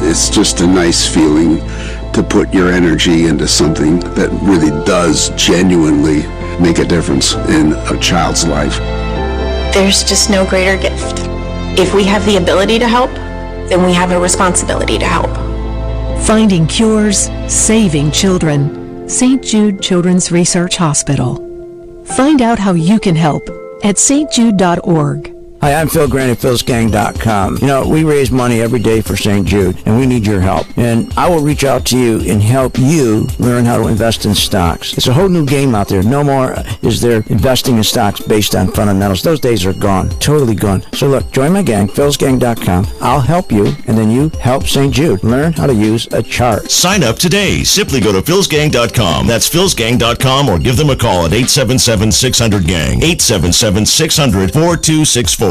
it's just a nice feeling to put your energy into something that really does genuinely make a difference in a child's life. There's just no greater gift. If we have the ability to help, then we have a responsibility to help. Finding cures, saving children. St. Jude Children's Research Hospital. Find out how you can help at stjude.org. Hi, I'm Phil Grant at philsgang.com. You know, we raise money every day for St. Jude, and we need your help. And I will reach out to you and help you learn how to invest in stocks. It's a whole new game out there. No more is there investing in stocks based on fundamentals. Those days are gone, totally gone. So look, join my gang, philsgang.com. I'll help you, and then you help St. Jude. Learn how to use a chart. Sign up today. Simply go to philsgang.com. That's philsgang.com, or give them a call at 877-600-GANG, 877-600-4264.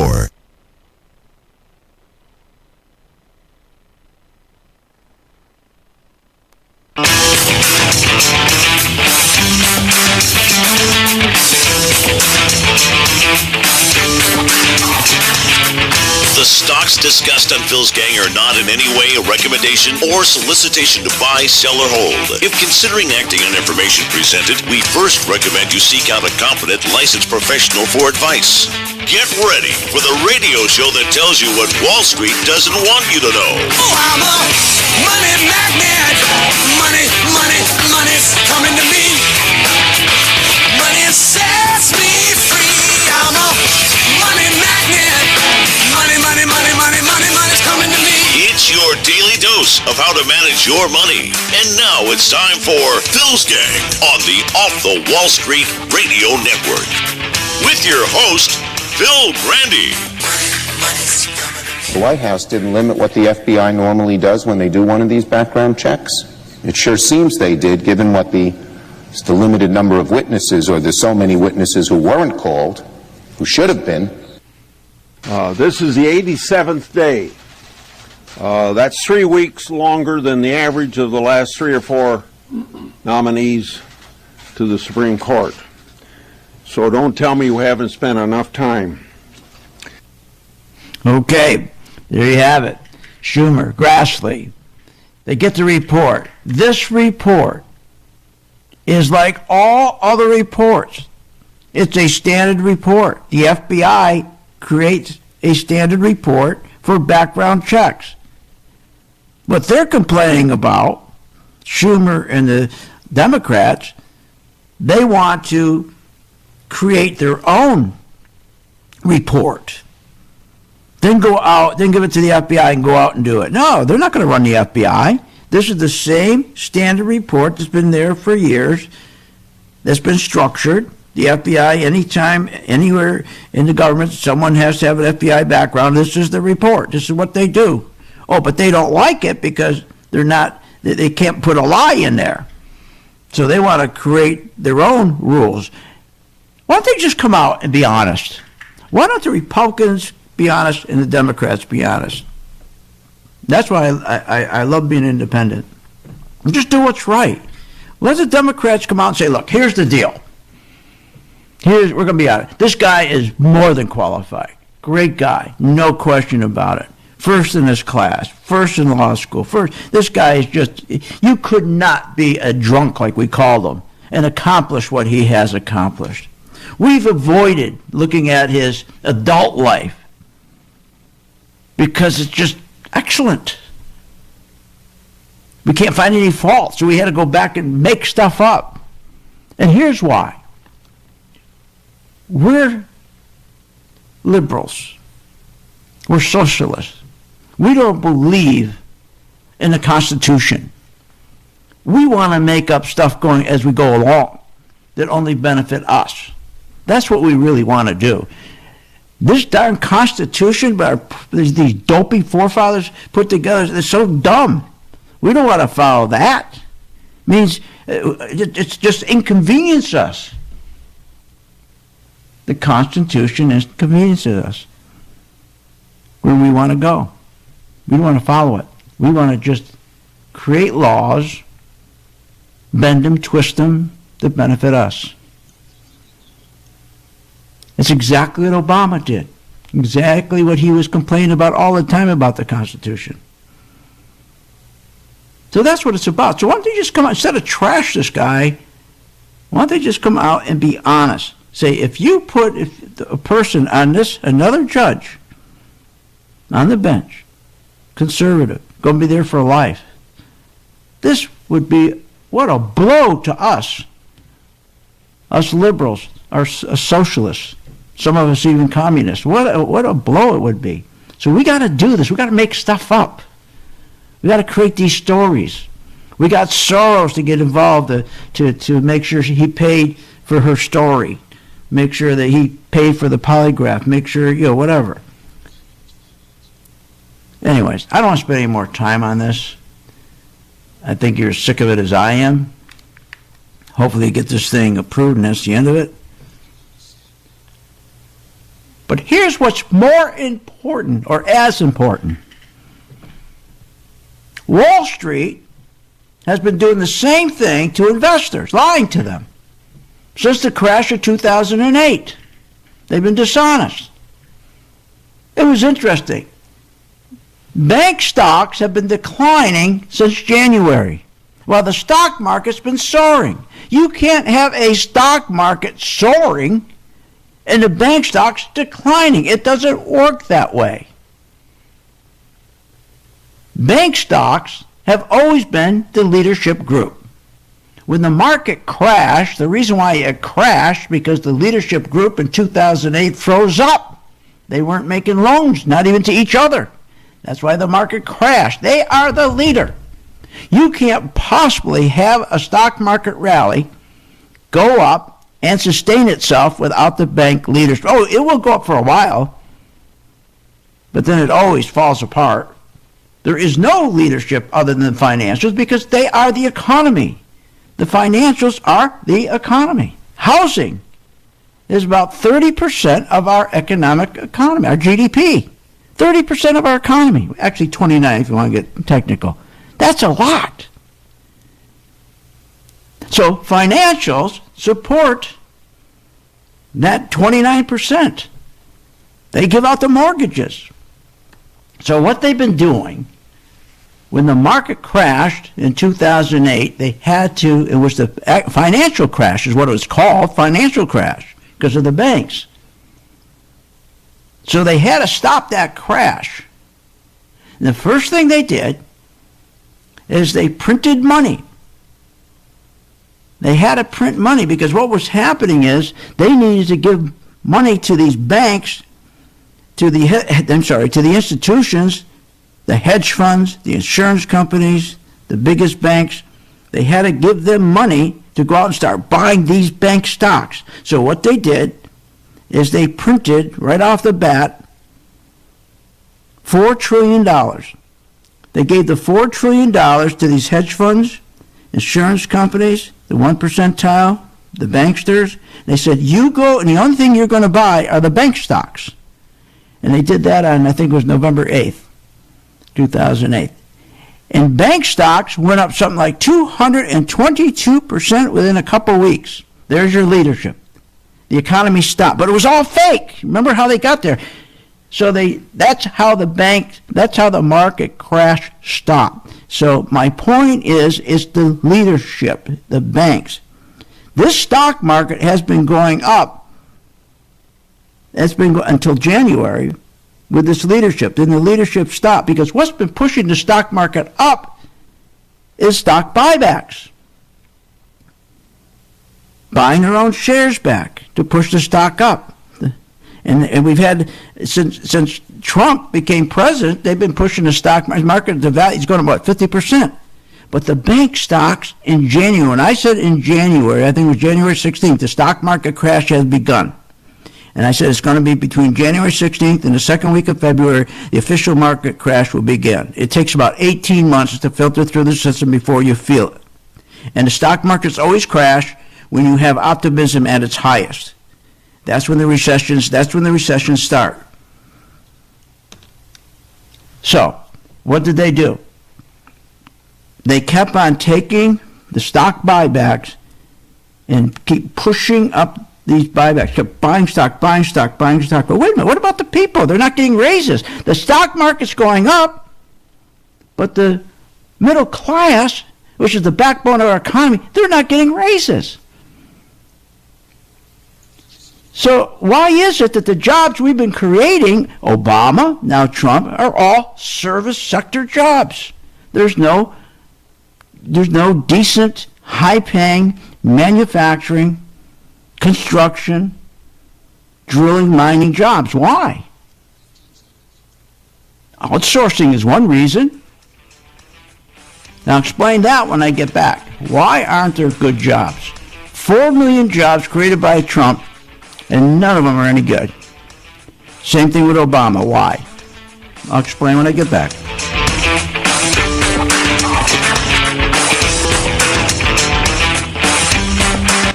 The stocks discussed on Phil's Gang are not in any way a recommendation or solicitation to buy, sell, or hold. If considering acting on information presented, we first recommend you seek out a competent, licensed professional for advice. Get ready for the radio show that tells you what Wall Street doesn't want you to know. Oh, I'm a money magnet. Money, money, money's coming to me. Money sets me free. I'm a money magnet. Money, money, money, money, money, money's coming to me. It's your daily dose of how to manage your money. And now it's time for Phil's Gang on the Off the Wall Street Radio Network. With your host, Phil Grandy. The White House didn't limit what the FBI normally does when they do one of these background checks. It sure seems they did, given what the limited number of witnesses, or the so many witnesses who weren't called, who should have been. This is the 87th day. That's 3 weeks longer than the average of the last 3 or 4 nominees to the Supreme Court. So don't tell me you haven't spent enough time. Okay, there you have it. Schumer, Grassley, they get the report. This report is like all other reports. It's a standard report. The FBI creates a standard report for background checks. What they're complaining about, Schumer and the Democrats, they want to create their own report. Then go out, then give it to the FBI and go out and do it. No, they're not going to run the FBI. This is the same standard report that's been there for years, that's been structured. The FBI, anytime, anywhere in the government, someone has to have an FBI background. This is the report. This is what they do. Oh, but they don't like it because they can't put a lie in there. So they want to create their own rules. Why don't they just come out and be honest? Why don't the Republicans be honest and the Democrats be honest? That's why I love being independent. Just do what's right. Let the Democrats come out and say, look, here's the deal. We're going to be honest. This guy is more than qualified. Great guy. No question about it. First in his class. First in law school. This guy is just, you could not be a drunk like we call them and accomplish what he has accomplished. We've avoided looking at his adult life because it's just excellent. We can't find any faults, so we had to go back and make stuff up. And here's why. We're liberals. We're socialists. We don't believe in the Constitution. We want to make up stuff going as we go along that only benefit us. That's what we really want to do. This darn Constitution by these dopey forefathers put together is so dumb. We don't want to follow that. It means it's just inconvenience us. The Constitution inconveniences us where we want to go. We don't want to follow it. We want to just create laws, bend them, twist them that benefit us. It's exactly what Obama did. Exactly what he was complaining about all the time about the Constitution. So that's what it's about. So why don't they just come out, instead of trash this guy, why don't they just come out and be honest? Say, if you put a person on this, another judge on the bench, conservative, going to be there for life, this would be, what a blow to us liberals, our socialists, some of us even communists. What a blow it would be. So we got to do this. We got to make stuff up. We got to create these stories. We got Soros to get involved to make sure he paid for her story, make sure that he paid for the polygraph, make sure, whatever. Anyways, I don't want to spend any more time on this. I think you're as sick of it as I am. Hopefully get this thing approved and that's the end of it. But here's what's more important, or as important. Wall Street has been doing the same thing to investors, lying to them, since the crash of 2008. They've been dishonest. It was interesting. Bank stocks have been declining since January, while the stock market's been soaring. You can't have a stock market soaring and the bank stocks declining. It doesn't work that way. Bank stocks have always been the leadership group. When the market crashed, the reason why it crashed, because the leadership group in 2008 froze up. They weren't making loans, not even to each other. That's why the market crashed. They are the leader. You can't possibly have a stock market rally go up and sustain itself without the bank leaders. Oh, it will go up for a while, but then it always falls apart. There is no leadership other than the financials because they are the economy. The financials are the economy. Housing is about 30% of our economic economy, our GDP. 30% of our economy. Actually 29 if you want to get technical. That's a lot. So financials support that 29%. They give out the mortgages. So what they've been doing, when the market crashed in 2008, they had to, it was the financial crash is what it was called, financial crash, because of the banks. So they had to stop that crash. And the first thing they did is they printed money. They had to print money because what was happening is they needed to give money to these banks, to the institutions, the hedge funds, the insurance companies, the biggest banks. They had to give them money to go out and start buying these bank stocks. So what they did is they printed right off the bat $4 trillion. They gave the $4 trillion to these hedge funds, insurance companies, the 1 percentile, the banksters. They said, you go, and the only thing you're going to buy are the bank stocks. And they did that on, I think it was November 8th, 2008. And bank stocks went up something like 222% within a couple weeks. There's your leadership. The economy stopped, but it was all fake. Remember how they got there? So that's how the market crash stopped. So my point is the leadership, the banks. This stock market has been going up. It's been until January with this leadership. Then the leadership stopped because what's been pushing the stock market up is stock buybacks. Buying their own shares back to push the stock up. And we've had, since Trump became president, they've been pushing the stock market, the value is going to about 50%. But the bank stocks in January, and I said in January, I think it was January 16th, the stock market crash has begun. And I said it's going to be between January 16th and the second week of February, the official market crash will begin. It takes about 18 months to filter through the system before you feel it. And the stock markets always crash when you have optimism at its highest. That's when the recessions start. So, what did they do? They kept on taking the stock buybacks and keep pushing up these buybacks, kept buying stock. But wait a minute, what about the people? They're not getting raises. The stock market's going up, but the middle class, which is the backbone of our economy, they're not getting raises. So why is it that the jobs we've been creating, Obama, now Trump, are all service sector jobs? There's no decent, high-paying manufacturing, construction, drilling, mining jobs. Why? Outsourcing is one reason. Now explain that when I get back. Why aren't there good jobs? 4 million jobs created by Trump, and none of them are any good. Same thing with Obama. Why? I'll explain when I get back.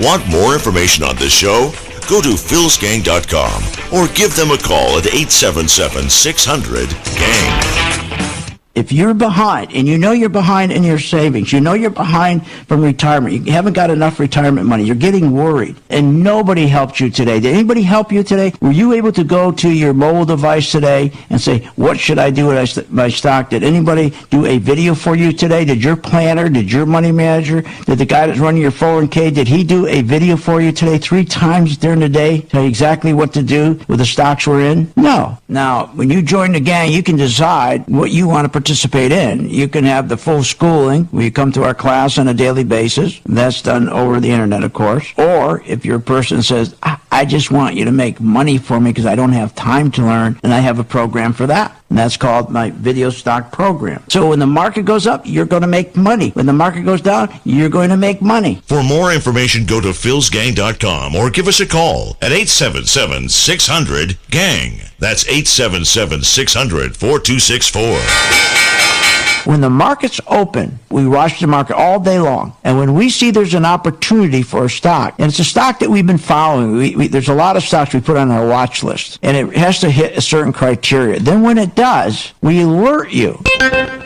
Want more information on this show? Go to philsgang.com or give them a call at 877-600-GANG. If you're behind, and you know you're behind in your savings, you know you're behind from retirement, you haven't got enough retirement money, you're getting worried, and nobody helped you today. Did anybody help you today? Were you able to go to your mobile device today and say, what should I do with my stock? Did anybody do a video for you today? Did your planner, did your money manager, did the guy that's running your 401k, did he do a video for you today 3 times during the day, tell you exactly what to do with the stocks we're in? No. Now, when you join the gang, you can decide what you want to participate in. You can have the full schooling where you come to our class on a daily basis. That's done over the internet, of course. Or if your person says, I just want you to make money for me because I don't have time to learn, and I have a program for that. And that's called my video stock program. So when the market goes up, you're going to make money. When the market goes down, you're going to make money. For more information, go to philsgang.com or give us a call at 877-600-GANG. That's 877-600-4264. When the market's open, we watch the market all day long. And when we see there's an opportunity for a stock, and it's a stock that we've been following, there's a lot of stocks we put on our watch list, and it has to hit a certain criteria. Then when it does, we alert you.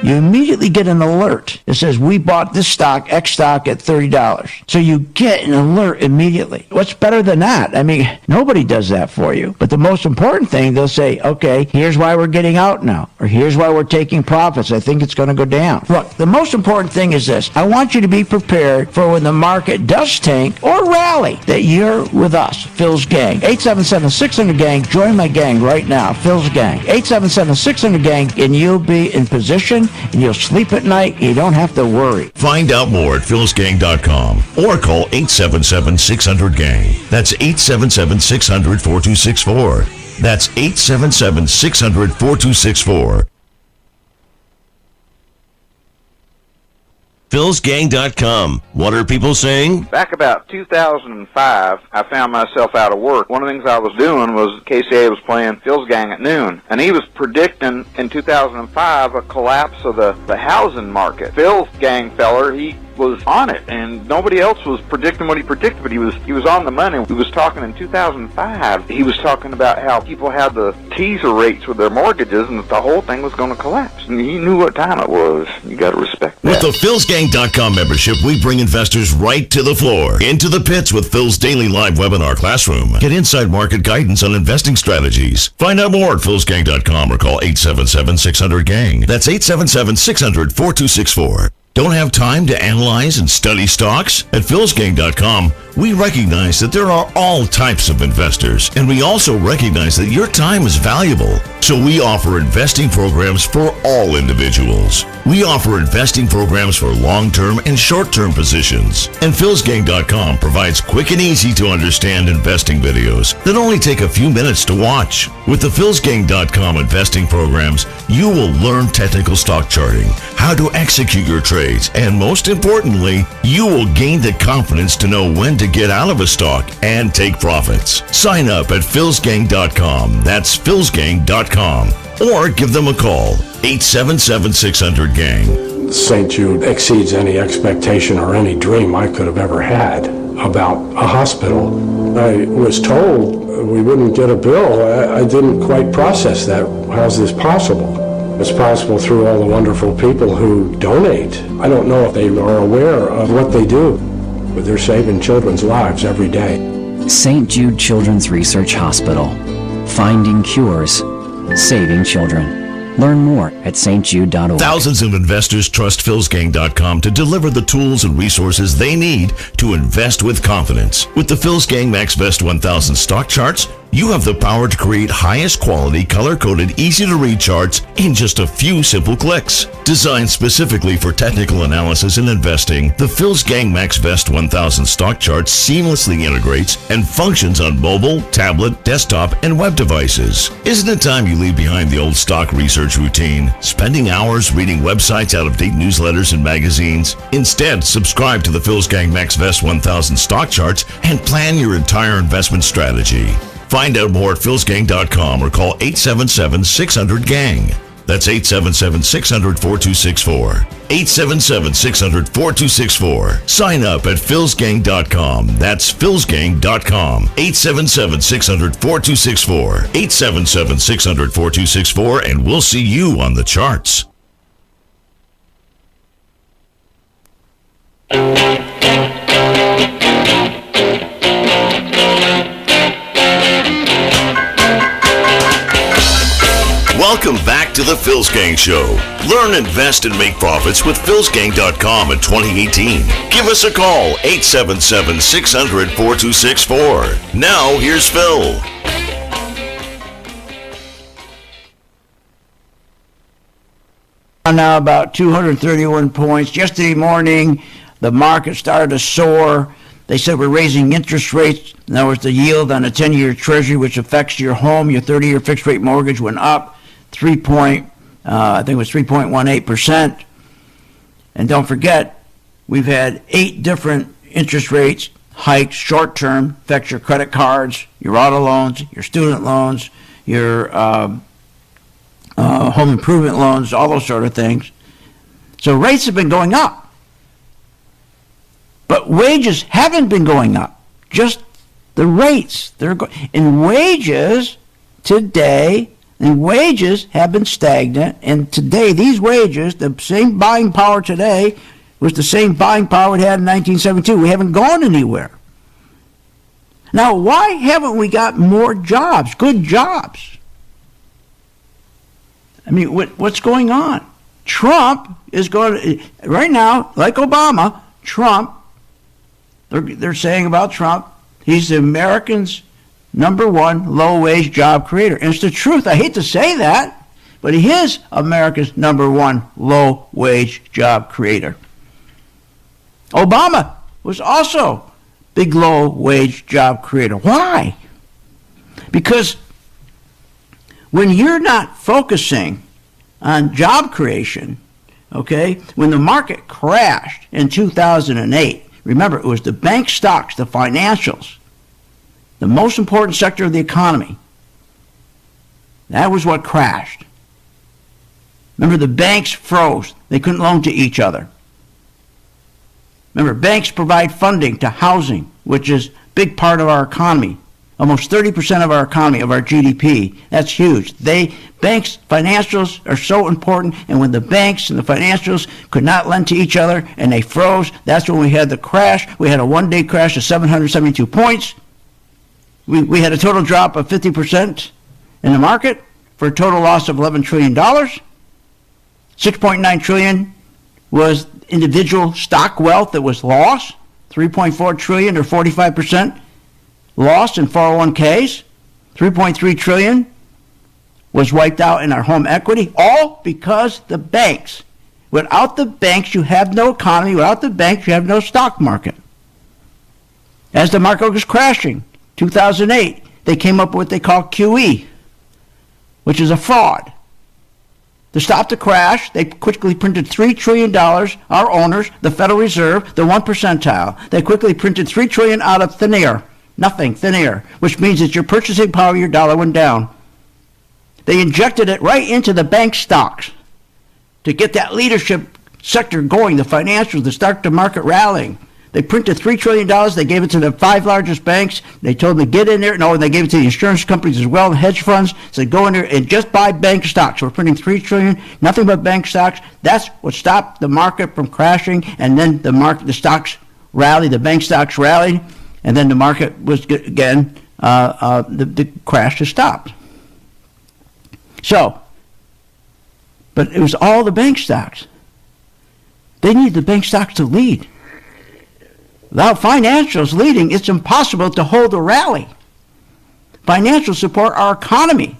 You immediately get an alert. It says, we bought this stock, X stock, at $30. So you get an alert immediately. What's better than that? I mean, nobody does that for you. But the most important thing, they'll say, okay, here's why we're getting out now, or here's why we're taking profits. I think it's going to go down. Look, the most important thing is this. I want you to be prepared for when the market does tank or rally, that you're with us, Phil's Gang. 877-600-GANG. Join my gang right now, Phil's Gang. 877-600-GANG, and you'll be in position, and you'll sleep at night, and you don't have to worry. Find out more at philsgang.com or call 877-600-GANG. That's 877-600-4264. That's 877-600-4264. philsgang.com. What are people saying? Back about 2005, I found myself out of work. One of the things I was doing was KCA was playing Phil's Gang at noon, and he was predicting in 2005 a collapse of the housing market. Phil's Gang feller, he was on it, and nobody else was predicting what he predicted, but he was on the money. He was talking in 2005. He was talking about how people had the teaser rates with their mortgages, and that the whole thing was going to collapse. And he knew what time it was. You got to respect that. With the philsgang.com membership, we bring investors right to the floor, into the pits with Phil's daily live webinar classroom. Get inside market guidance on investing strategies. Find out more at philsgang.com or call 877-600-GANG. That's 877-600-4264. Don't have time to analyze and study stocks? At philsgang.com, we recognize that there are all types of investors, and we also recognize that your time is valuable. So we offer investing programs for all individuals. We offer investing programs for long-term and short-term positions. And philsgang.com provides quick and easy to understand investing videos that only take a few minutes to watch. With the philsgang.com investing programs, you will learn technical stock charting, how to execute your trades, and most importantly, you will gain the confidence to know when to get out of a stock and take profits. Sign up at philsgang.com. That's philsgang.com. Or give them a call, 877-600-GANG. St. Jude exceeds any expectation or any dream I could have ever had about a hospital. I was told we wouldn't get a bill. I didn't quite process that. How's this possible? It's possible through all the wonderful people who donate. I don't know if they are aware of what they do, but they're saving children's lives every day. St. Jude Children's Research Hospital. Finding cures. Saving children. Learn more at stjude.org. Thousands of investors trust philsgang.com to deliver the tools and resources they need to invest with confidence. With the Phil's Gang MaxVest 1000 stock charts, you have the power to create highest quality, color-coded, easy-to-read charts in just a few simple clicks. Designed specifically for technical analysis and investing, the Phil's Gang MaxVest 1000 stock chart seamlessly integrates and functions on mobile, tablet, desktop, and web devices. Isn't it time you leave behind the old stock research routine, spending hours reading websites, out-of-date newsletters, and magazines? Instead, subscribe to the Phil's Gang MaxVest 1000 stock charts and plan your entire investment strategy. Find out more at philsgang.com or call 877-600-GANG. That's 877-600-4264. 877-600-4264. Sign up at philsgang.com. That's philsgang.com. 877-600-4264. 877-600-4264, and we'll see you on the charts. Welcome back to the Phil's Gang Show. Learn, invest, and make profits with philsgang.com in 2018. Give us a call, 877-600-4264. Now, here's Phil. Now about 231 points. Yesterday morning, the market started to soar. They said we're raising interest rates. In other words, the yield on a 10-year treasury, which affects your home, your 30-year fixed rate mortgage, went up I think it was 3.18%. And don't forget, we've had 8 different interest rates hikes, short-term, affects your credit cards, your auto loans, your student loans, your home improvement loans, all those sort of things. So rates have been going up. But wages haven't been going up. Just the rates. And wages today, and wages have been stagnant. And today, these wages, the same buying power today was the same buying power we had in 1972. We haven't gone anywhere. Now, why haven't we got more jobs, good jobs? I mean, what's going on? Trump is going to, right now, like Obama, Trump, they're saying about Trump, he's the Americans' #1 low-wage job creator. And it's the truth. I hate to say that, but he is America's #1 low-wage job creator. Obama was also big low-wage job creator. Why? Because when you're not focusing on job creation, okay, when the market crashed in 2008, remember, it was the bank stocks, the financials, the most important sector of the economy. That was what crashed. Remember, the banks froze. They couldn't loan to each other. Remember, banks provide funding to housing, which is a big part of our economy. Almost 30% of our economy, of our GDP. That's huge. Banks, financials are so important, and when the banks and the financials could not lend to each other and they froze, that's when we had the crash. We had a one-day crash of 772 points. We had a total drop of 50% in the market for a total loss of $11 trillion. $6.9 trillion was individual stock wealth that was lost. $3.4 trillion or 45% lost in 401ks. $3.3 trillion was wiped out in our home equity, all because the banks. Without the banks, you have no economy. Without the banks, you have no stock market. As the market was crashing, 2008, they came up with what they call QE, which is a fraud. To stop the crash, they quickly printed $3 trillion, our owners, the Federal Reserve, the 1 percentile. They quickly printed $3 trillion out of thin air. Nothing, thin air, which means that your purchasing power of your dollar went down. They injected it right into the bank stocks to get that leadership sector going, the financials, to start the market rallying. They printed $3 trillion. They gave it to the 5 largest banks. They told them to get in there. No, they gave it to the insurance companies as well, the hedge funds. Said go in there and just buy bank stocks. We're printing $3 trillion, nothing but bank stocks. That's what stopped the market from crashing. And then the stocks rallied, the bank stocks rallied, and then the market was again, the crash has stopped. So But it was all the bank stocks. They need the bank stocks to lead. Without financials leading, it's impossible to hold a rally. Financials support our economy.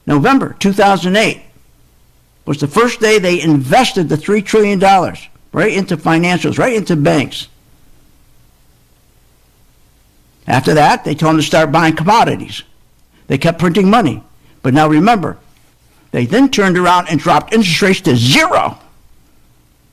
November 2008 was the first day they invested the $3 trillion right into financials, right into banks. After that, they told them to start buying commodities. They kept printing money. But now remember, they then turned around and dropped interest rates to zero.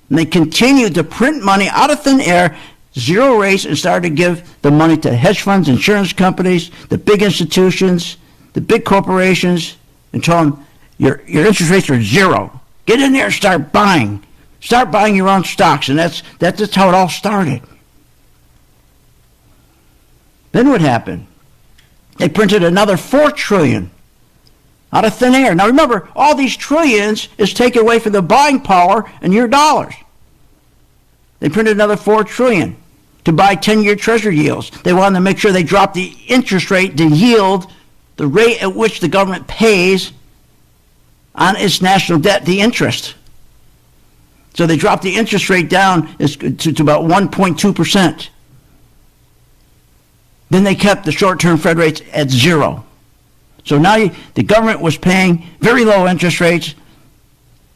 And they continued to print money out of thin air, zero rates, and started to give the money to hedge funds, insurance companies, the big institutions, the big corporations, and told them, your interest rates are zero. Get in there and start buying. Start buying your own stocks. And that's how it all started. Then what happened? They printed another $4 trillion out of thin air. Now remember, all these trillions is taken away from the buying power in your dollars. They printed another $4 trillion to buy 10-year treasury yields. They wanted to make sure they dropped the interest rate, the yield, the rate at which the government pays on its national debt, the interest. So they dropped the interest rate down to about 1.2%. Then they kept the short-term Fed rates at zero. So now the government was paying very low interest rates.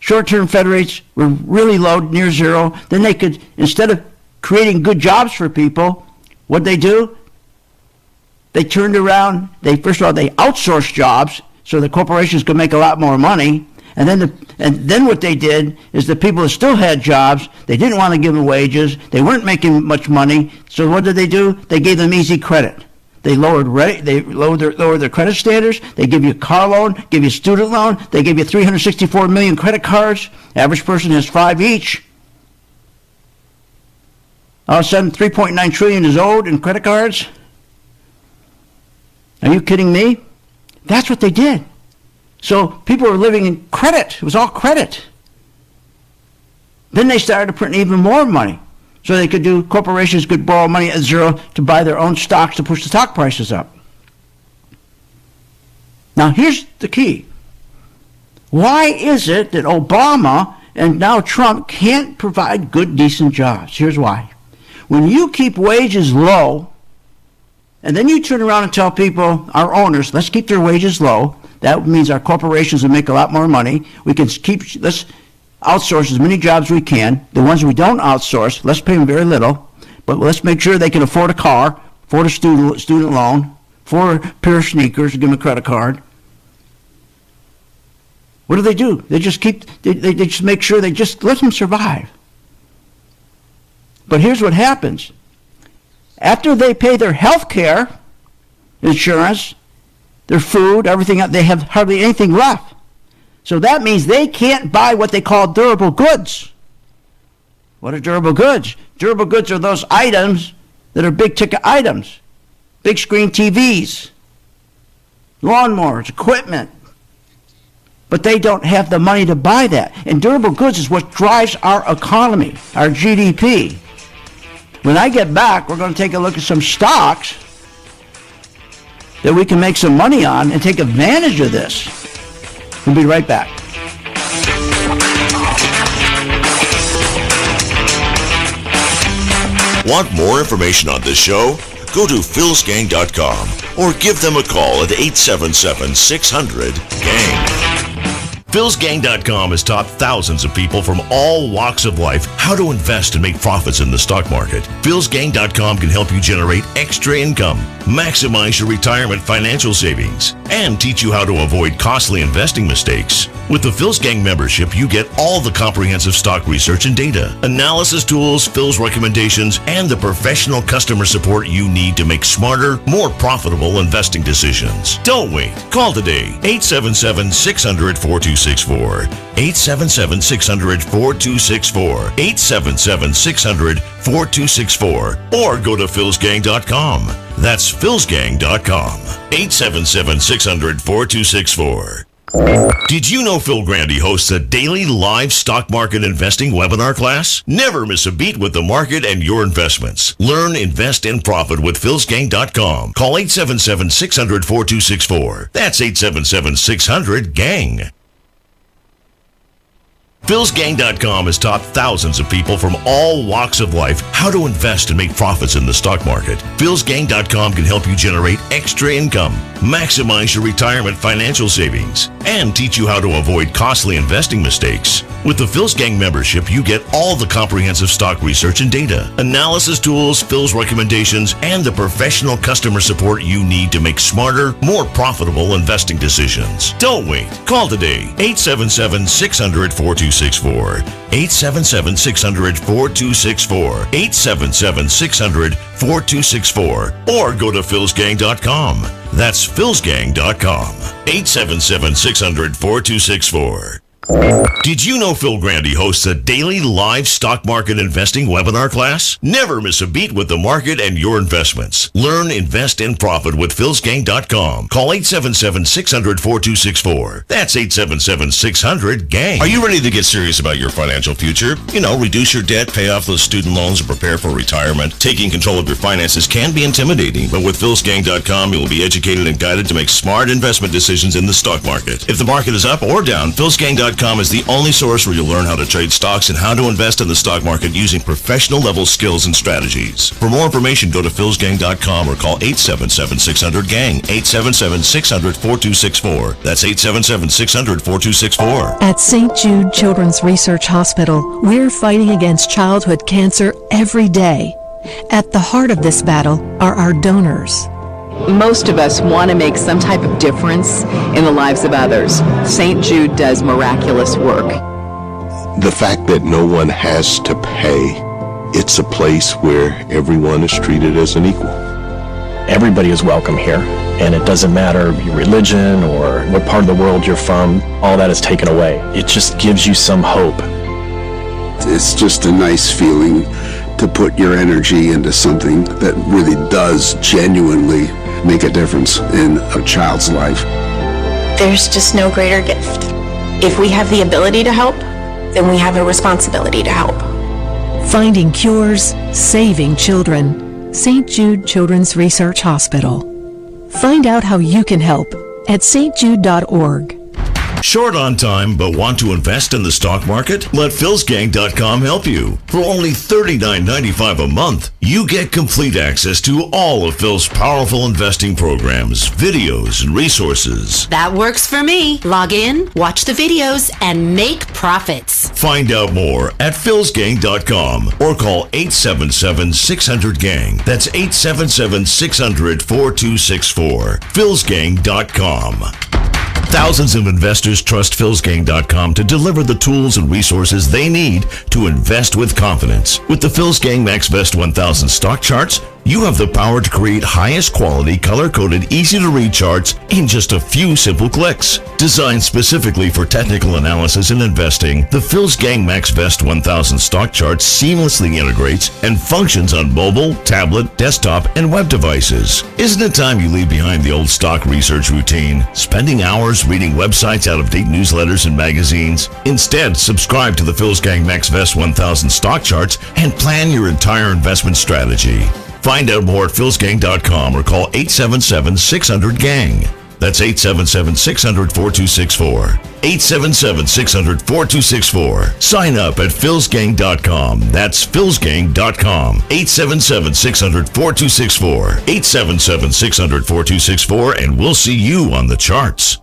Short-term Fed rates were really low, near zero. Then they could, instead of creating good jobs for people, what'd they do? They turned around, first of all, they outsourced jobs so the corporations could make a lot more money. And then what they did is the people that still had jobs, they didn't want to give them wages. They weren't making much money. So what did they do? They gave them easy credit. They lowered their credit standards. They give you a car loan, give you a student loan. They give you 364 million credit cards. Average person has 5 each. All of a sudden, 3.9 trillion is owed in credit cards. Are you kidding me? That's what they did. So people were living in credit. It was all credit. Then they started to print even more money. So corporations could borrow money at zero to buy their own stocks to push the stock prices up. Now here's the key. Why is it that Obama and now Trump can't provide good, decent jobs? Here's why. When you keep wages low, and then you turn around and tell people, our owners, let's keep their wages low. That means our corporations will make a lot more money. Let's outsource as many jobs as we can. The ones we don't outsource, let's pay them very little, but let's make sure they can afford a car, afford a student loan, afford a pair of sneakers, give them a credit card. What do? They just make sure they just let them survive. But here's what happens. After they pay their health care, insurance, their food, everything, they have hardly anything left. So that means they can't buy what they call durable goods. What are durable goods? Durable goods are those items that are big ticket items. Big screen TVs, lawnmowers, equipment. But they don't have the money to buy that. And durable goods is what drives our economy, our GDP. When I get back, we're going to take a look at some stocks that we can make some money on and take advantage of this. We'll be right back. Want more information on this show? Go to philsgang.com or give them a call at 877-600-GANG. philsgang.com has taught thousands of people from all walks of life how to invest and make profits in the stock market. philsgang.com can help you generate extra income, maximize your retirement financial savings, and teach you how to avoid costly investing mistakes. With the Phil's Gang membership, you get all the comprehensive stock research and data, analysis tools, Phil's recommendations, and the professional customer support you need to make smarter, more profitable investing decisions. Don't wait. Call today, 877-600-4264. 877-600-4264. 877-600-4264. Or go to philsgang.com. That's philsgang.com. 877-600-4264. Did you know Phil Grandy hosts a daily live stock market investing webinar class? Never miss a beat with the market and your investments. Learn, invest, and profit with philsgang.com. Call 877-600-4264. That's 877-600-GANG. philsgang.com has taught thousands of people from all walks of life how to invest and make profits in the stock market. philsgang.com can help you generate extra income, maximize your retirement financial savings, and teach you how to avoid costly investing mistakes. With the Phil's Gang membership, you get all the comprehensive stock research and data, analysis tools, Phil's recommendations, and the professional customer support you need to make smarter, more profitable investing decisions. Don't wait. Call today, 877-600-4264. 877-600-4264. 877-600-4264. Or go to philsgang.com. That's philsgang.com. 877-600-4264. Did you know Phil Grandy hosts a daily live stock market investing webinar class? Never miss a beat with the market and your investments. Learn, invest, and profit with philsgang.com. Call 877-600-4264. That's 877-600-GANG. Are you ready to get serious about your financial future? You know, reduce your debt, pay off those student loans, and prepare for retirement. Taking control of your finances can be intimidating, but with philsgang.com, you will be educated and guided to make smart investment decisions in the stock market. If the market is up or down, philsgang.com is the only source where you'll learn how to trade stocks and how to invest in the stock market using professional level skills and strategies. For more information, go to philsgang.com or call 877-600-GANG, 877-600-4264. That's 877-600-4264. At St. Jude Children's Research Hospital, we're fighting against childhood cancer every day. At the heart of this battle are our donors. Most of us want to make some type of difference in the lives of others. St. Jude does miraculous work. The fact that no one has to pay, it's a place where everyone is treated as an equal. Everybody is welcome here, and it doesn't matter your religion or what part of the world you're from, all that is taken away. It just gives you some hope. It's just a nice feeling to put your energy into something that really does genuinely make a difference in a child's life. There's just no greater gift. If we have the ability to help, then we have a responsibility to help. Finding cures, saving children. St. Jude Children's Research Hospital. Find out how you can help at stjude.org. Short on time but want to invest in the stock market? Let philsgang.com help you. For only $39.95 a month, you get complete access to all of Phil's powerful investing programs, videos, and resources. That works for me. Log in, watch the videos, and make profits. Find out more at philsgang.com or call 877-600-GANG. That's 877-600-4264. philsgang.com. Thousands of investors trust philsgang.com to deliver the tools and resources they need to invest with confidence. With the Philsgang MaxVest 1000 stock charts, you have the power to create highest quality, color-coded, easy-to-read charts in just a few simple clicks. Designed specifically for technical analysis and investing, the Philsgang MaxVest 1000 stock chart seamlessly integrates and functions on mobile, tablet, desktop, and web devices. Isn't it time you leave behind the old stock research routine, spending hours reading websites, out-of-date newsletters, and magazines? Instead, subscribe to the Philsgang MaxVest 1000 stock charts and plan your entire investment strategy. Find out more at philsgang.com or call 877-600-GANG. That's 877-600-4264. 877-600-4264. Sign up at philsgang.com. That's philsgang.com. 877-600-4264. 877-600-4264, and we'll see you on the charts.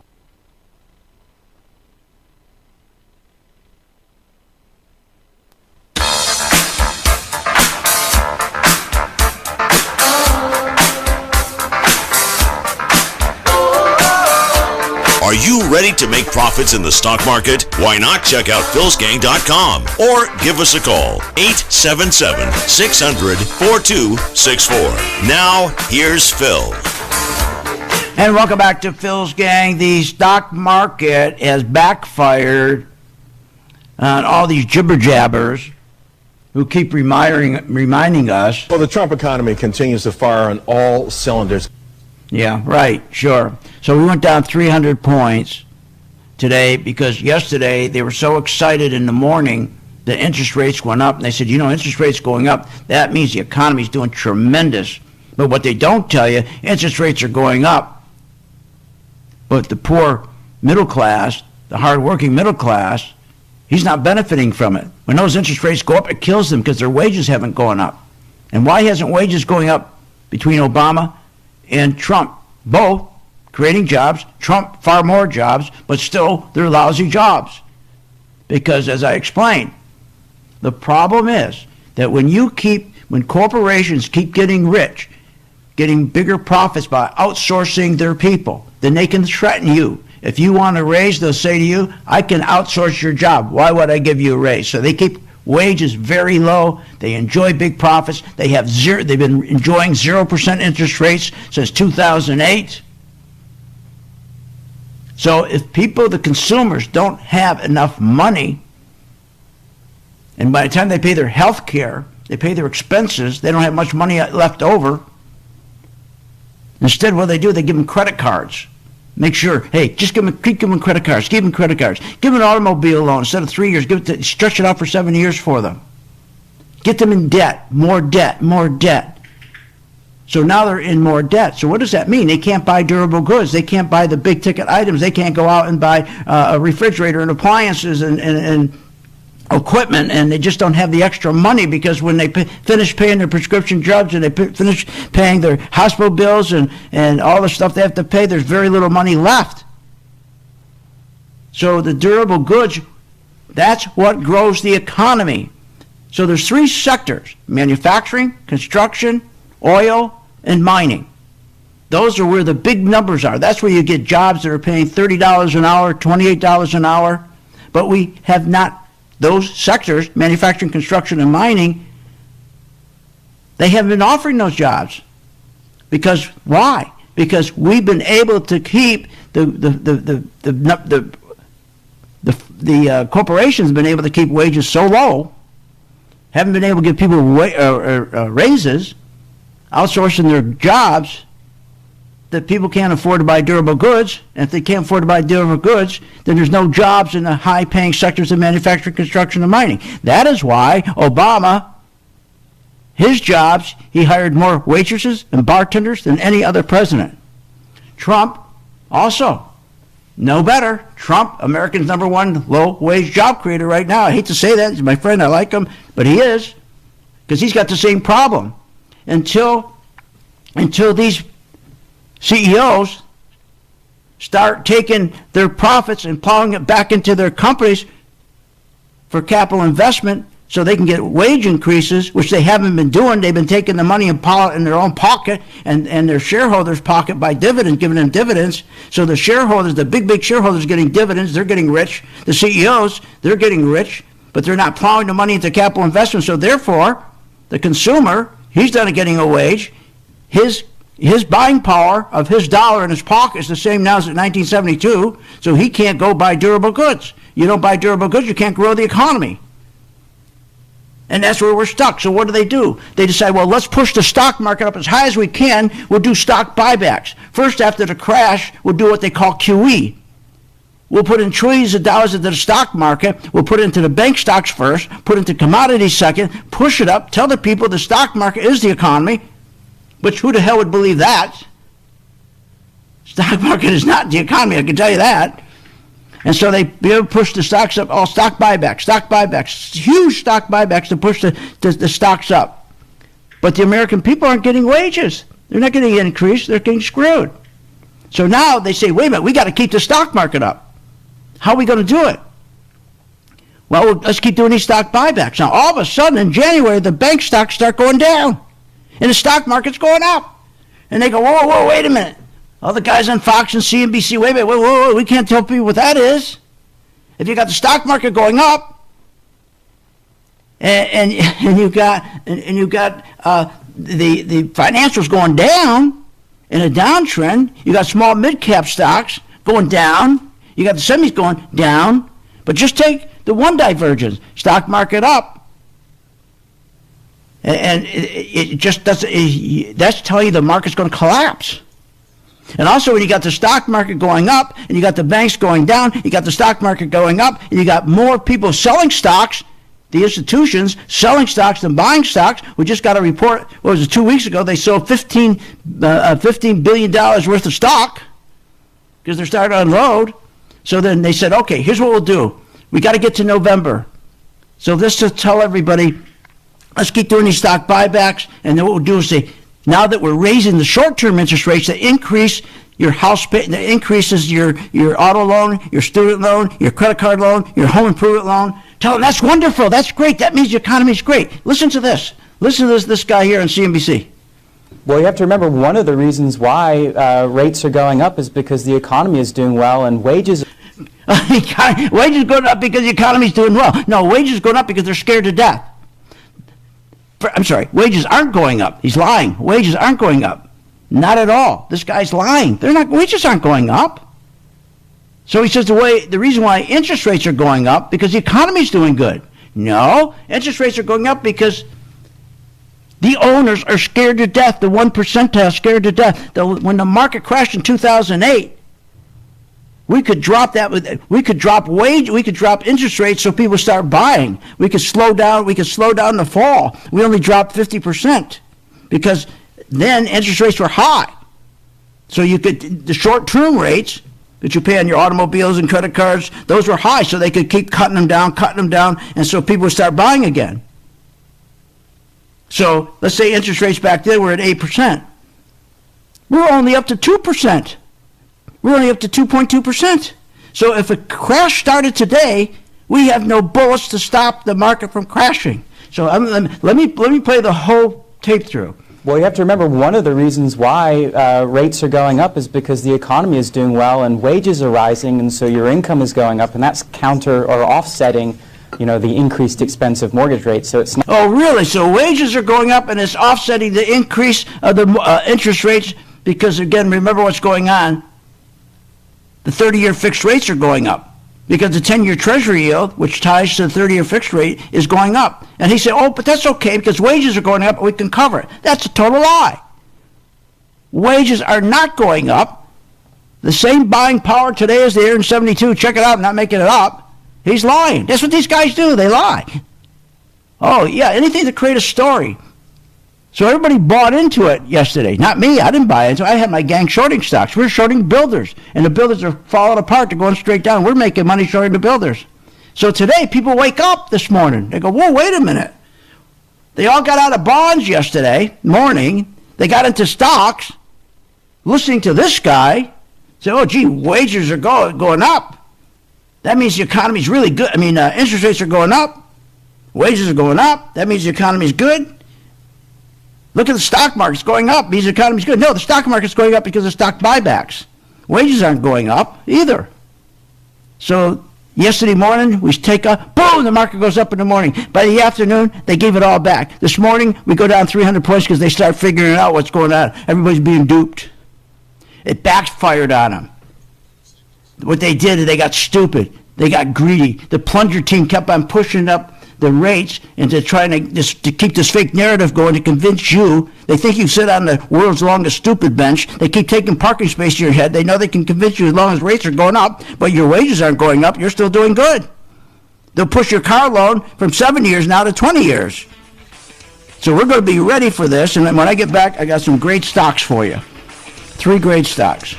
Are you ready to make profits in the stock market? Why not check out philsgang.com or give us a call, 877-600-4264. Now, here's Phil. And welcome back to Phil's Gang. The stock market has backfired on all these jibber-jabbers who keep reminding us. Well, the Trump economy continues to fire on all cylinders. Yeah, right, sure. So we went down 300 points today because yesterday they were so excited in the morning that interest rates went up. And they said, interest rates going up, that means the economy's doing tremendous. But what they don't tell you, interest rates are going up. But the poor middle class, the hardworking middle class, he's not benefiting from it. When those interest rates go up, it kills them because their wages haven't gone up. And why hasn't wages going up between Obama and Trump? Both creating jobs, Trump far more jobs, but still they're lousy jobs. Because as I explained, the problem is that when corporations keep getting rich, getting bigger profits by outsourcing their people, then they can threaten you. If you want a raise, they'll say to you, I can outsource your job. Why would I give you a raise? So they keep wages very low. They enjoy big profits. They've been enjoying 0% interest rates since 2008. So if people, the consumers, don't have enough money, and by the time they pay their health care, they pay their expenses, they don't have much money left over. Instead, what do? They give them credit cards. Make sure, hey, just keep giving them credit cards. Give them credit cards. Give them an automobile loan. Instead of 3 years, stretch it out for 7 years for them. Get them in debt, more debt, more debt. So now they're in more debt. So what does that mean? They can't buy durable goods. They can't buy the big ticket items. They can't go out and buy a refrigerator and appliances and equipment, and they just don't have the extra money because when they finish paying their prescription drugs and they finish paying their hospital bills and all the stuff they have to pay, there's very little money left. So the durable goods, that's what grows the economy. So there's three sectors: manufacturing, construction, oil, and mining. Those are where the big numbers are. That's where you get jobs that are paying $30 an hour, $28 an hour. But we have not, those sectors, manufacturing, construction, and mining, they haven't been offering those jobs. Because why? Because we've been able to keep the corporations have been able to keep wages so low, haven't been able to give people raises, outsourcing their jobs, that people can't afford to buy durable goods. And if they can't afford to buy durable goods, then there's no jobs in the high-paying sectors of manufacturing, construction, and mining. That is why Obama, his jobs, he hired more waitresses and bartenders than any other president. Trump, also, no better. Trump, America's #1 low-wage job creator right now. I hate to say that. He's my friend. I like him. But he is, because he's got the same problem. Until these CEOs start taking their profits and plowing it back into their companies for capital investment so they can get wage increases, which they haven't been doing. They've been taking the money in their own pocket and their shareholders' pocket by dividends, giving them dividends. So the shareholders, the big shareholders getting dividends, they're getting rich. The CEOs, they're getting rich, but they're not plowing the money into capital investment. So therefore, the consumer, he's not getting a wage. His buying power of his dollar in his pocket is the same now as in 1972, so he can't go buy durable goods. You don't buy durable goods, you can't grow the economy. And that's where we're stuck. So what do? They decide, well, let's push the stock market up as high as we can. We'll do stock buybacks. First, after the crash, we'll do what they call QE. We'll put in trillions of dollars into the stock market. We'll put it into the bank stocks first, put it into commodities second, push it up, tell the people the stock market is the economy. Which who the hell would believe that? Stock market is not the economy, I can tell you that. And so they push the stocks up, all stock buybacks, huge stock buybacks to push the stocks up. But the American people aren't getting wages. They're not getting an increase, they're getting screwed. So now they say, wait a minute, we got to keep the stock market up. How are we going to do it? Well, let's keep doing these stock buybacks. Now, all of a sudden in January, the bank stocks start going down. And the stock market's going up. And they go, whoa, wait a minute. All the guys on Fox and CNBC, wait a minute, whoa, we can't tell people what that is. If you got the stock market going up, and you got the financials going down in a downtrend, you got small mid-cap stocks going down, you got the semis going down, but just take the one divergence, stock market up. And it just doesn't, that's telling you the market's going to collapse. And also when you got the stock market going up and you got the banks going down, you got the stock market going up and you got more people selling stocks, the institutions selling stocks than buying stocks. We just got a report, what was it, 2 weeks ago, they sold $15 billion worth of stock because they're starting to unload. So then they said, okay, here's what we'll do. We got to get to November. So this to tell everybody, let's keep doing these stock buybacks, and then what we'll do is say, now that we're raising the short-term interest rates that increase your house pay, that increases your auto loan, your student loan, your credit card loan, your home improvement loan, tell them that's wonderful, that's great, that means the economy's great. Listen to this. Listen to this guy here on CNBC. Well, you have to remember one of the reasons why rates are going up is because the economy is doing well and wages. Wages going up because the economy's doing well. No, wages going up because they're scared to death. I'm sorry, wages aren't going up. He's lying. Wages aren't going up. Not at all. This guy's lying. Wages aren't going up. So he says the reason why interest rates are going up because the economy's doing good. No, interest rates are going up because the owners are scared to death. The 1% are scared to death. When the market crashed in 2008, we could drop interest rates so people start buying. We could slow down the fall. We only dropped 50% because then interest rates were high. So the short-term rates that you pay on your automobiles and credit cards, those were high, so they could keep cutting them down, and so people would start buying again. So let's say interest rates back then were at 8%. We're only up to 2%. We're only up to 2.2%. So if a crash started today, we have no bullets to stop the market from crashing. So let me play the whole tape through. Well, you have to remember one of the reasons why rates are going up is because the economy is doing well and wages are rising, and so your income is going up, and that's counter or offsetting, the increased expense of mortgage rates. So it's not. Oh, really? So wages are going up, and it's offsetting the increase of the interest rates because, again, remember what's going on. The 30-year fixed rates are going up because the 10-year Treasury yield, which ties to the 30-year fixed rate, is going up. And he said, oh, but that's okay because wages are going up, we can cover it. That's a total lie. Wages are not going up. The same buying power today as they were in 72. Check it out, I'm not making it up. He's lying. That's what these guys do. They lie. Oh, yeah, anything to create a story. So everybody bought into it yesterday. Not me. I didn't buy into it. I had my gang shorting stocks. We're shorting builders. And the builders are falling apart. They're going straight down. We're making money shorting the builders. So today, people wake up this morning. They go, whoa, wait a minute. They all got out of bonds yesterday morning. They got into stocks. Listening to this guy. Say, oh, gee, wages are going up. That means the economy's really good. Interest rates are going up. Wages are going up. That means the economy's good. Look at the stock market's going up. Means the economy's good. No, the stock market's going up because of stock buybacks. Wages aren't going up either. So yesterday morning, we take up, boom, the market goes up in the morning. By the afternoon, they gave it all back. This morning, we go down 300 points because they start figuring out what's going on. Everybody's being duped. It backfired on them. What they did is they got stupid. They got greedy. The plunger team kept on pushing up the rates and to keep this fake narrative going to convince you. They think you sit on the world's longest stupid bench. They keep taking parking space to your head. They know they can convince you as long as rates are going up, but your wages aren't going up. You're still doing good. They'll push your car loan from 7 years now to 20 years. So we're going to be ready for this, and when I get back, I got some great stocks for you. 3 great stocks.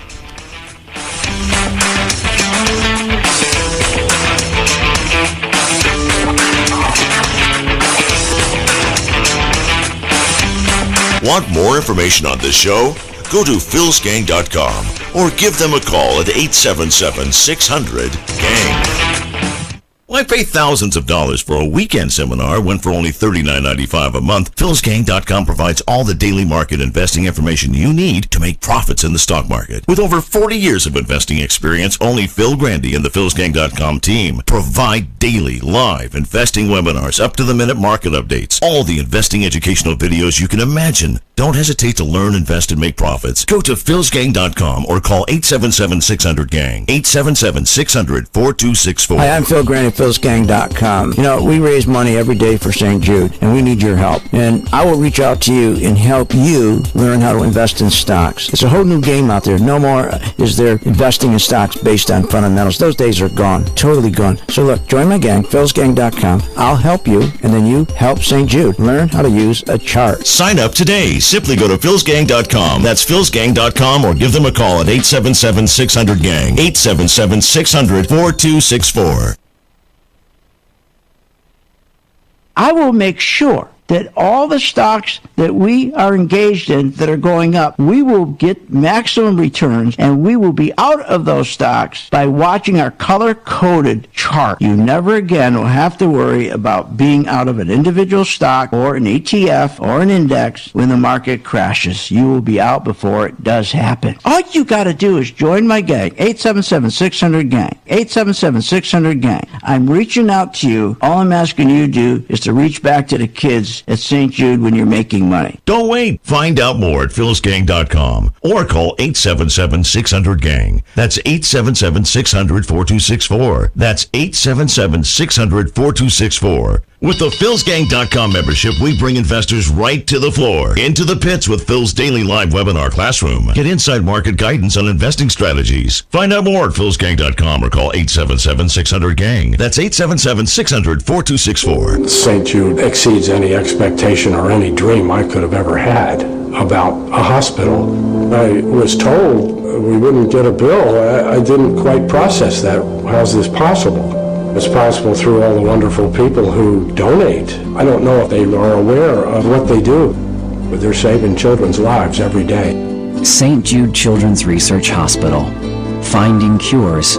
Want more information on this show? Go to philsgang.com or give them a call at 877-600-GANG. Why pay thousands of dollars for a weekend seminar when for only $39.95 a month? philsgang.com provides all the daily market investing information you need to make profits in the stock market. With over 40 years of investing experience, only Phil Grandy and the philsgang.com team provide daily live investing webinars, up-to-the-minute market updates, all the investing educational videos you can imagine, Don't hesitate to learn, invest, and make profits. Go to philsgang.com or call 877-600-GANG, 877-600-4264. Hi, I'm Phil Grant at philsgang.com. You know, we raise money every day for St. Jude, and we need your help. And I will reach out to you and help you learn how to invest in stocks. It's a whole new game out there. No more is there investing in stocks based on fundamentals. Those days are gone, totally gone. So look, join my gang, philsgang.com. I'll help you, and then you help St. Jude. Learn how to use a chart. Sign up today. Simply go to philsgang.com. That's philsgang.com, or give them a call at 877-600-GANG, 877-600-4264. I will make sure that all the stocks that we are engaged in that are going up, we will get maximum returns, and we will be out of those stocks by watching our color-coded chart. You never again will have to worry about being out of an individual stock or an ETF or an index when the market crashes. You will be out before it does happen. All you got to do is join my gang, 877-600-GANG, 877-600-GANG. I'm reaching out to you. All I'm asking you to do is to reach back to the kids at St. Jude when you're making money. Don't wait. Find out more at philsgang.com or call 877-600-GANG. That's 877-600-4264. That's 877-600-4264. With the philsgang.com membership, we bring investors right to the floor, into the pits with Phil's daily live webinar classroom. Get inside market guidance on investing strategies. Find out more at philsgang.com or call 877-600-GANG. That's 877-600-4264. St. Jude exceeds any expectation or any dream I could have ever had about a hospital. I was told we wouldn't get a bill. I didn't quite process that. How's this possible? It's possible through all the wonderful people who donate. I don't know if they are aware of what they do, but they're saving children's lives every day. St. Jude Children's Research Hospital. Finding cures.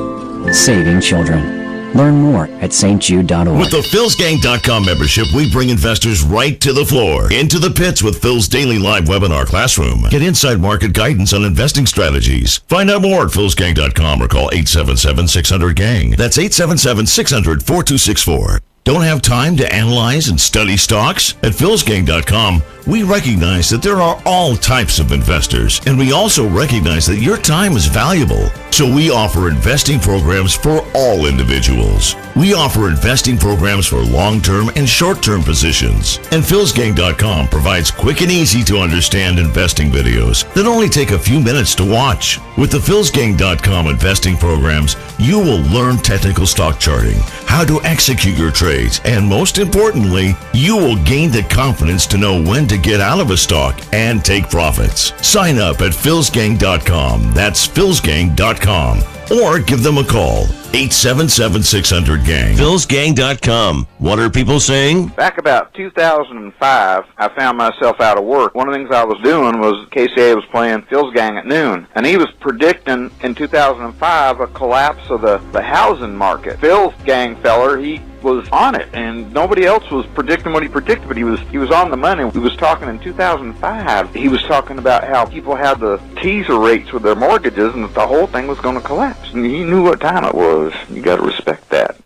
Saving children. Learn more at stjude.org. With the philsgang.com membership, we bring investors right to the floor, into the pits with Phil's daily live webinar classroom. Get inside market guidance on investing strategies. Find out more at philsgang.com or call 877-600-GANG. That's 877-600-4264. Don't have time to analyze and study stocks? At philsgang.com, we recognize that there are all types of investors, and we also recognize that your time is valuable. So we offer investing programs for all individuals. We offer investing programs for long-term and short-term positions. And philsgang.com provides quick and easy to understand investing videos that only take a few minutes to watch. With the philsgang.com investing programs, you will learn technical stock charting, how to execute your trades, and most importantly, you will gain the confidence to know when to get out of a stock and take profits. Sign up at philsgang.com. That's philsgang.com. Or give them a call, 877-600-GANG. philsgang.com. What are people saying? Back about 2005, I found myself out of work. One of the things I was doing was KCA was playing Phil's Gang at noon, and he was predicting in 2005 a collapse of the housing market. Phil's Gang feller, he was on it, and nobody else was predicting what he predicted, but he was on the money. He was talking in 2005. He was talking about how people had the teaser rates with their mortgages and that the whole thing was going to collapse. And he knew what time it was. You got to respect that.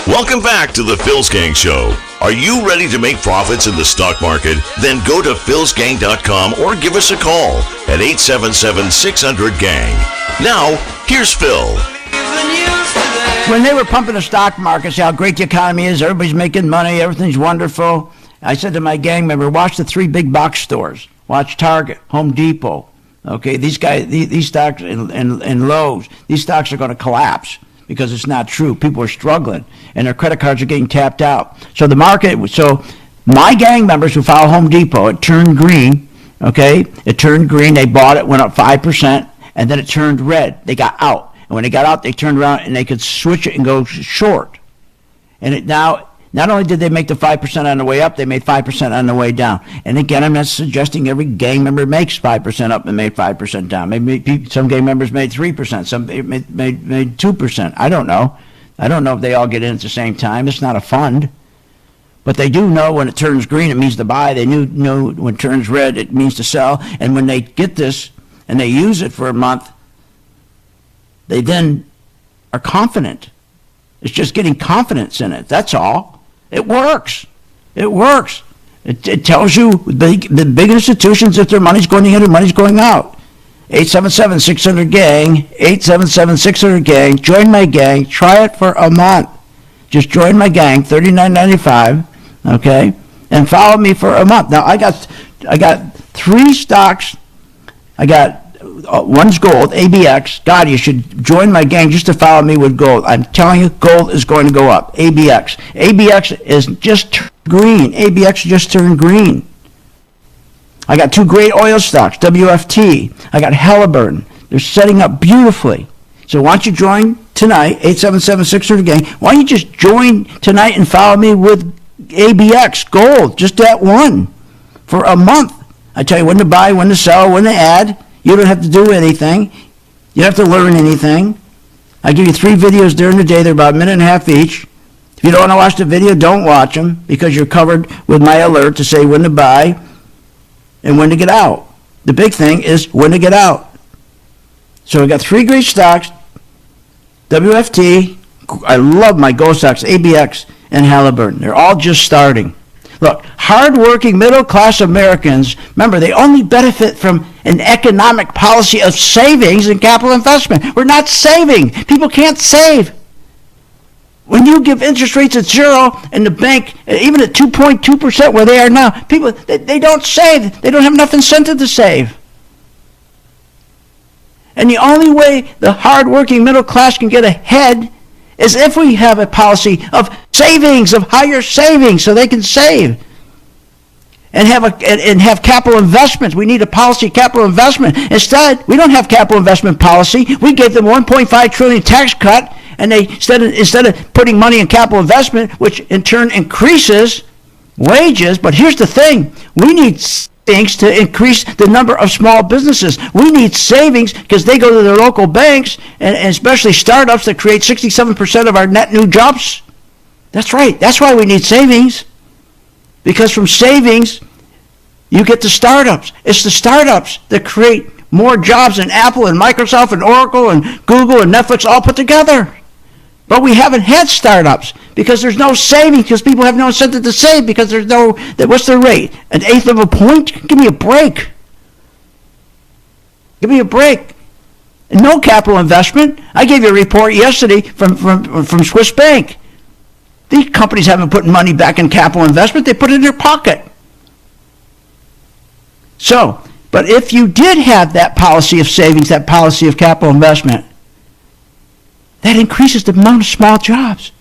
Welcome back to the Phil's Gang Show. Are you ready to make profits in the stock market? Then go to philsgang.com or give us a call at 877-600-GANG. Now, here's Phil. When they were pumping the stock market, see how great the economy is, everybody's making money, everything's wonderful, I said to my gang member, watch the three big box stores. Watch Target, Home Depot. Okay, these guys, these stocks, and Lowe's, these stocks are going to collapse, because it's not true. People are struggling, and their credit cards are getting tapped out. So the market, so my gang members who follow Home Depot, it turned green, okay? It turned green, they bought it, went up 5%, and then it turned red. They got out. And when they got out, they turned around and they could switch it and go short. And it now, not only did they make the 5% on the way up, they made 5% on the way down. And again, I'm not suggesting every gang member makes 5% up and made 5% down. Maybe some gang members made 3%, some made 2%. I don't know. I don't know if they all get in at the same time. It's not a fund. But they do know when it turns green, it means to buy. They know when it turns red, it means to sell. And when they get this, and they use it for a month, they then are confident. It's just getting confidence in it. That's all. It works. It works. It tells you the big institutions, if their money's going in or money's going out. 877-600-GANG, 877-600-GANG. Join my gang. Try it for a month. Just join my gang, $39.95, okay? And follow me for a month. Now, I got 3 stocks. I got one's gold, ABX. God, you should join my gang just to follow me with gold. I'm telling you, gold is going to go up. ABX. ABX is just green. ABX just turned green. I got 2 great oil stocks, WFT. I got Halliburton. They're setting up beautifully. So why don't you join tonight, 877-600-GANG. Why don't you just join tonight and follow me with ABX, gold, just that one, for a month. I tell you when to buy, when to sell, when to add. You don't have to do anything. You don't have to learn anything. I give you 3 videos during the day. They're about a minute and a half each. If you don't want to watch the video, don't watch them, because you're covered with my alert to say when to buy and when to get out. The big thing is when to get out. So we got 3 great stocks, WFT, I love my gold stocks, ABX, and Halliburton. They're all just starting. Look, hardworking middle-class Americans, remember, they only benefit from an economic policy of savings and capital investment. We're not saving. People can't save. When you give interest rates at 0 and the bank, even at 2.2% where they are now, people, they don't save. They don't have enough incentive to save. And the only way the hardworking middle class can get ahead is if we have a policy of savings, of higher savings, so they can save. And have capital investments. We need a policy of capital investment. Instead, we don't have capital investment policy. We gave them $1.5 trillion tax cut, and they instead of putting money in capital investment, which in turn increases wages. But here's the thing: we need savings to increase the number of small businesses. We need savings because they go to their local banks, and especially startups that create 67% of our net new jobs. That's right. That's why we need savings. Because from savings, you get the startups. It's the startups that create more jobs than Apple and Microsoft and Oracle and Google and Netflix all put together. But we haven't had startups because there's no savings, because people have no incentive to save, because there's no, what's the rate? 1/8 of a point? Give me a break. Give me a break. And no capital investment. I gave you a report yesterday from Swiss Bank. These companies haven't put money back in capital investment. They put it in their pocket. So, but if you did have that policy of savings, that policy of capital investment, that increases the amount of small jobs,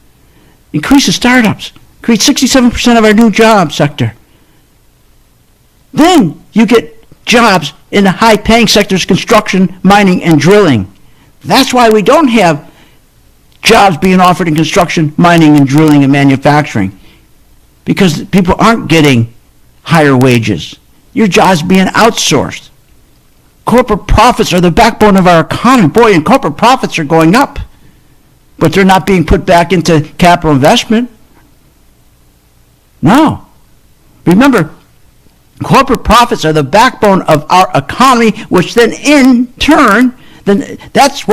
increases startups, creates 67% of our new job sector. Then you get jobs in the high-paying sectors, construction, mining, and drilling. That's why we don't have jobs being offered in construction, mining, and drilling and manufacturing, because people aren't getting higher wages. Your job's being outsourced. Corporate profits are the backbone of our economy. Boy, and corporate profits are going up, but they're not being put back into capital investment. No. Remember, corporate profits are the backbone of our economy, which then in turn, that's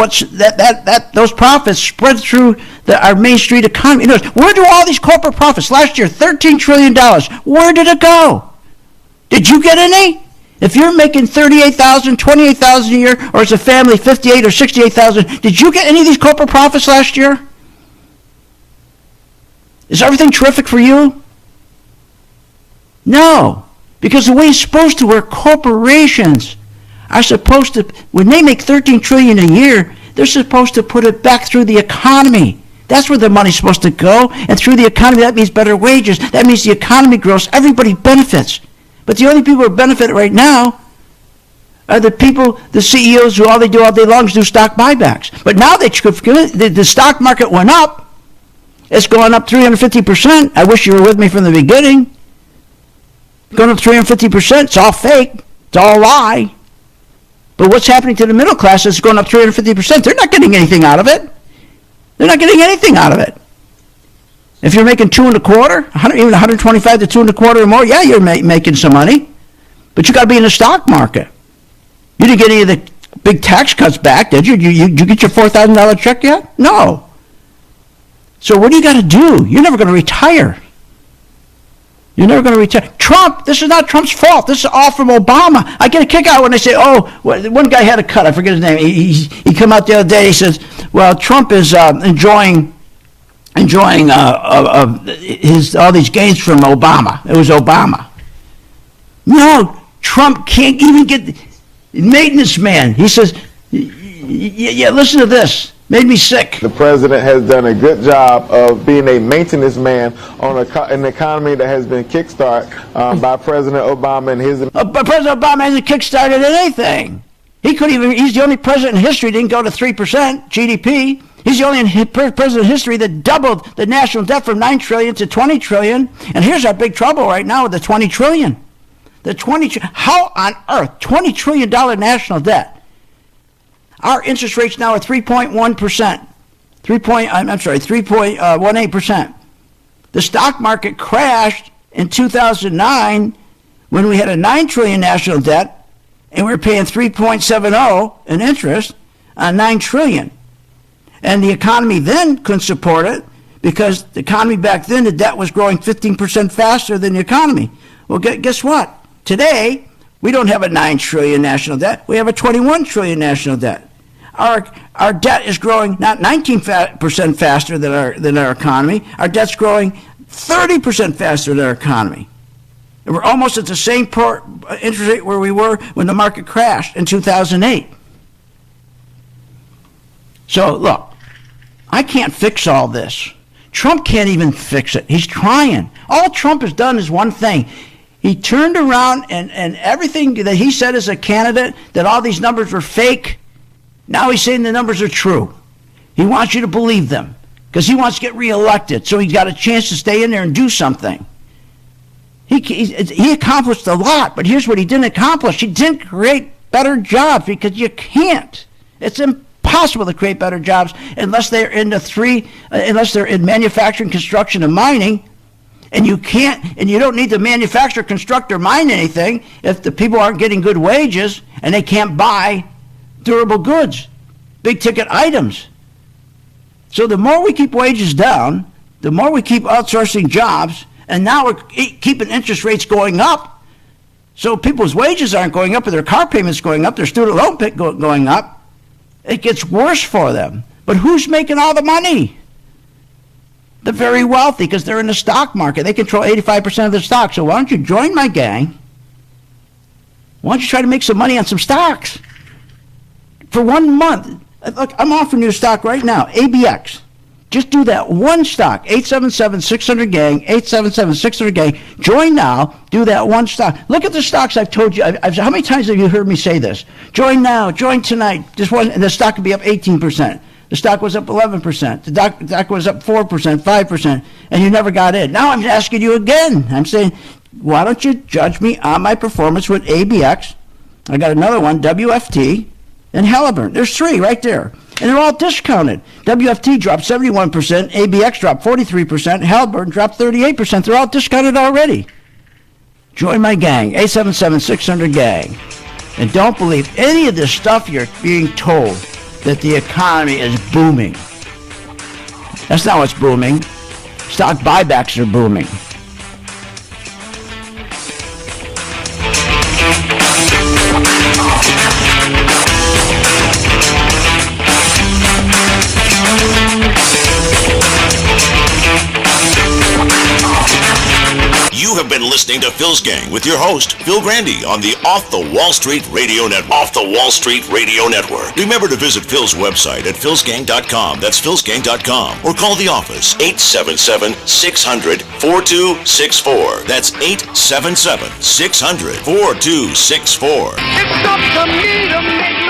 those profits spread through our Main Street economy. In other words, where do all these corporate profits? Last year, $13 trillion. Where did it go? Did you get any? If you're making $38,000, $28,000 a year, or as a family, $58,000 or $68,000, did you get any of these corporate profits last year? Is everything terrific for you? No, because the way it's supposed to work, corporations are supposed to, when they make $13 trillion a year, they're supposed to put it back through the economy. That's where the money's supposed to go. And through the economy, that means better wages. That means the economy grows. Everybody benefits. But the only people who benefit right now are the people, the CEOs, who all they do all day long is do stock buybacks. But now the stock market went up. It's going up 350%. I wish you were with me from the beginning. Going up 350%. It's all fake. It's all a lie. But what's happening to the middle class is going up 350%. They're not getting anything out of it. They're not getting anything out of it. If you're making 2 1/4, even 125 to 2 1/4 or more, yeah, you're making some money. But you got to be in the stock market. You didn't get any of the big tax cuts back, did you? You get your $4,000 check yet? No. So what do you got to do? You're never going to retire. You're never going to retire. Trump, this is not Trump's fault. This is all from Obama. I get a kick out when they say, one guy had a cut. I forget his name. He come out the other day. He says, well, Trump is enjoying all these gains from Obama. It was Obama. No, Trump can't even get maintenance man. He says, yeah, listen to this. Made me sick. The president has done a good job of being a maintenance man on an economy that has been kickstarted by President Obama and his... But President Obama hasn't kickstarted anything. He's the only president in history that didn't go to 3% GDP. He's the only president in history that doubled the national debt from $9 trillion to $20 trillion. And here's our big trouble right now with the $20 trillion. How on earth, $20 trillion national debt? Our interest rates now are 3.1%. 3.18%. The stock market crashed in 2009 when we had a $9 trillion national debt and we were paying 3.70 in interest on $9 trillion. And the economy then couldn't support it because the economy back then, the debt was growing 15% faster than the economy. Well, guess what? Today, we don't have a $9 trillion national debt. We have a $21 trillion national debt. Our debt is growing not 19% faster than our economy. Our debt's growing 30% faster than our economy. And we're almost at the same interest rate where we were when the market crashed in 2008. So, look, I can't fix all this. Trump can't even fix it. He's trying. All Trump has done is one thing. He turned around and everything that he said as a candidate, that all these numbers were fake, now he's saying the numbers are true. He wants you to believe them because he wants to get reelected, so he's got a chance to stay in there and do something. He accomplished a lot, but here's what he didn't accomplish. He didn't create better jobs because you can't. It's impossible to create better jobs unless they're in manufacturing, construction, and mining. And you don't need to manufacture, construct, or mine anything if the people aren't getting good wages and they can't buy durable goods, big ticket items. So the more we keep wages down, the more we keep outsourcing jobs, and now we're keeping interest rates going up. So people's wages aren't going up, or their car payments going up, their student loan going up. It gets worse for them. But who's making all the money? The very wealthy, because they're in the stock market. They control 85% of the stock. So why don't you join my gang? Why don't you try to make some money on some stocks? For 1 month, look, I'm offering you a stock right now, ABX. Just do that one stock, 877-600-GANG, 877-600-GANG. Join now, do that one stock. Look at the stocks I've told you. How many times have you heard me say this? Join now, join tonight. And the stock could be up 18%. The stock was up 11%. The stock was up 4%, 5%, and you never got in. Now I'm asking you again. I'm saying, why don't you judge me on my performance with ABX? I got another one, WFT, and Halliburton. There's three right there. And they're all discounted. WFT dropped 71%, ABX dropped 43%, Halliburton dropped 38%. They're all discounted already. Join my gang, 877-600-GANG. And don't believe any of this stuff you're being told that the economy is booming. That's not what's booming. Stock buybacks are booming. You have been listening to Phil's Gang with your host, Phil Grandy, on the Off the Wall Street Radio Network. Off the Wall Street Radio Network. Remember to visit Phil's website at philsgang.com. That's philsgang.com. Or call the office, 877-600-4264. That's 877-600-4264. It's up to me to make